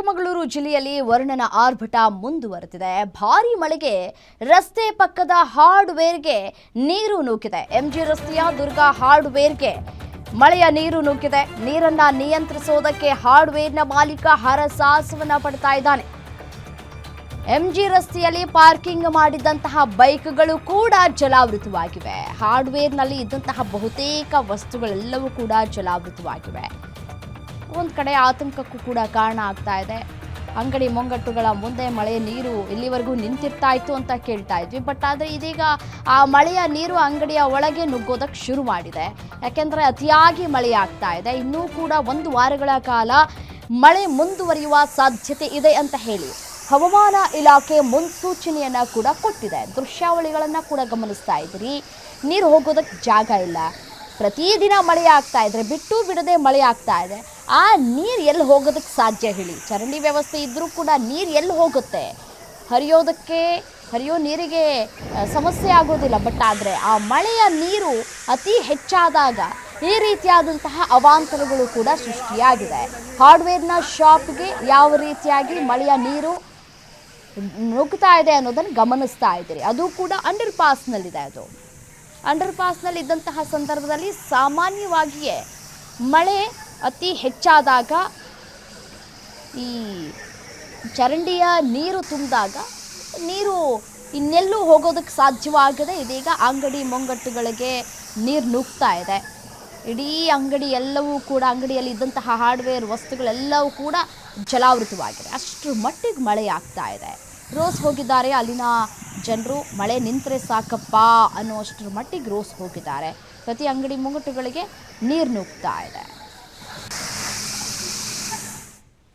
ಚಿಕ್ಕಮಗಳೂರು ಜಿಲ್ಲೆಯಲ್ಲಿ ವರುಣನ ಆರ್ಭಟ ಮುಂದುವರೆದಿದೆ. ಭಾರೀ ಮಳೆಗೆ ರಸ್ತೆ ಪಕ್ಕದ ಹಾರ್ಡ್ವೇರ್ಗೆ ನೀರು ನುಗ್ಗಿದೆ. ಎಂಜಿ ರಸ್ತೆಯ ದುರ್ಗಾ ಹಾರ್ಡ್ವೇರ್ಗೆ ಮಳೆಯ ನೀರು ನುಗ್ಗಿದೆ. ನೀರನ್ನ ನಿಯಂತ್ರಿಸೋದಕ್ಕೆ ಹಾರ್ಡ್ವೇರ್ನ ಮಾಲೀಕ ಹರಸಾಹಸವನ್ನ ಪಡ್ತಾ ಇದ್ದಾನೆ. ಎಂಜಿ ರಸ್ತೆಯಲ್ಲಿ ಪಾರ್ಕಿಂಗ್ ಮಾಡಿದಂತಹ ಬೈಕ್ಗಳು ಕೂಡ ಜಲಾವೃತವಾಗಿವೆ. ಹಾರ್ಡ್ವೇರ್ನಲ್ಲಿ ಇದ್ದಂತಹ ಬಹುತೇಕ ವಸ್ತುಗಳೆಲ್ಲವೂ ಕೂಡ ಜಲಾವೃತವಾಗಿವೆ. ಒಂದು ಕಡೆ ಆತಂಕಕ್ಕೂ ಕೂಡ ಕಾರಣ ಆಗ್ತಾ ಇದೆ. ಅಂಗಡಿ ಮುಂಗಟ್ಟುಗಳ ಮುಂದೆ ಮಳೆಯ ನೀರು ಇಲ್ಲಿವರೆಗೂ ನಿಂತಿರ್ತಾ ಇತ್ತು ಅಂತ ಕೇಳ್ತಾ ಇದ್ವಿ. ಬಟ್ ಆದರೆ ಇದೀಗ ಆ ಮಳೆಯ ನೀರು ಅಂಗಡಿಯ ಒಳಗೆ ನುಗ್ಗೋದಕ್ಕೆ ಶುರು ಮಾಡಿದೆ. ಯಾಕೆಂದರೆ ಅತಿಯಾಗಿ ಮಳೆ ಆಗ್ತಾ ಇದೆ. ಇನ್ನೂ ಕೂಡ 1 ವಾರಗಳ ಕಾಲ ಮಳೆ ಮುಂದುವರಿಯುವ ಸಾಧ್ಯತೆ ಇದೆ ಅಂತ ಹೇಳಿ ಹವಾಮಾನ ಇಲಾಖೆ ಮುನ್ಸೂಚನೆಯನ್ನ ಕೂಡ ಕೊಟ್ಟಿದೆ. ದೃಶ್ಯಾವಳಿಗಳನ್ನ ಕೂಡ ಗಮನಿಸ್ತಾ ಇದ್ದೀರಿ. ನೀರು ಹೋಗೋದಕ್ಕೆ ಜಾಗ ಇಲ್ಲ. ಪ್ರತಿದಿನ ಮಳೆ ಆಗ್ತಾ ಇದ್ರೆ ಬಿಟ್ಟು ಬಿಡದೆ ಮಳೆ ಆಗ್ತಾ ಇದೆ. ಆ ನೀರು ಎಲ್ಲಿ ಹೋಗೋದಕ್ಕೆ ಸಾಧ್ಯ ಹೇಳಿ? ಚರಂಡಿ ವ್ಯವಸ್ಥೆ ಇದ್ರೂ ಕೂಡ ನೀರು ಎಲ್ಲಿ ಹೋಗುತ್ತೆ? ಹರಿಯೋ ನೀರಿಗೆ ಸಮಸ್ಯೆ ಆಗೋದಿಲ್ಲ. ಬಟ್ ಆದರೆ ಆ ಮಳೆಯ ನೀರು ಅತಿ ಹೆಚ್ಚಾದಾಗ ಈ ರೀತಿಯಾದಂತಹ ಅವಾಂತರಗಳು ಕೂಡ ಸೃಷ್ಟಿಯಾಗಿದೆ. ಹಾರ್ಡ್ವೇರ್ನ ಶಾಪ್ಗೆ ಯಾವ ರೀತಿಯಾಗಿ ಮಳೆಯ ನೀರು ನುಗ್ತಾ ಇದೆ ಅನ್ನೋದನ್ನು ಗಮನಿಸ್ತಾ ಇದ್ದೀರಿ. ಅದು ಕೂಡ ಅಂಡರ್ ಪಾಸ್ನಲ್ಲಿದೆ. ಅದು ಅಂಡರ್ ಪಾಸ್ನಲ್ಲಿ ಇದ್ದಂತಹ ಸಂದರ್ಭದಲ್ಲಿ ಸಾಮಾನ್ಯವಾಗಿಯೇ ಮಳೆ ಅತಿ ಹೆಚ್ಚಾದಾಗ ಈ ಚರಂಡಿಯ ನೀರು ತುಂಬಿದಾಗ ನೀರು ಇನ್ನೆಲ್ಲೂ ಹೋಗೋದಕ್ಕೆ ಸಾಧ್ಯವಾಗದೆ ಇದೀಗ ಅಂಗಡಿ ಮುಂಗಟ್ಟುಗಳಿಗೆ ನೀರು ನುಗ್ತಾ ಇದೆ. ಇಡೀ ಅಂಗಡಿ ಎಲ್ಲವೂ ಕೂಡ ಅಂಗಡಿಯಲ್ಲಿ ಇದ್ದಂತಹ ಹಾರ್ಡ್ವೇರ್ ವಸ್ತುಗಳೆಲ್ಲವೂ ಕೂಡ ಜಲಾವೃತವಾಗಿದೆ. ಅಷ್ಟರ ಮಟ್ಟಿಗೆ ಮಳೆ ಆಗ್ತಾ ಇದೆ. ರೋಸ್ ಹೋಗಿದ್ದಾರೆ ಅಲ್ಲಿನ ಜನರು. ಮಳೆ ನಿಂತರೆ ಸಾಕಪ್ಪ ಅನ್ನುವಷ್ಟರ ಮಟ್ಟಿಗೆ ರೋಸ್ ಹೋಗಿದ್ದಾರೆ. ಪ್ರತಿ ಅಂಗಡಿ ಮುಂಗಟ್ಟುಗಳಿಗೆ ನೀರು ನುಗ್ತಾ ಇದೆ.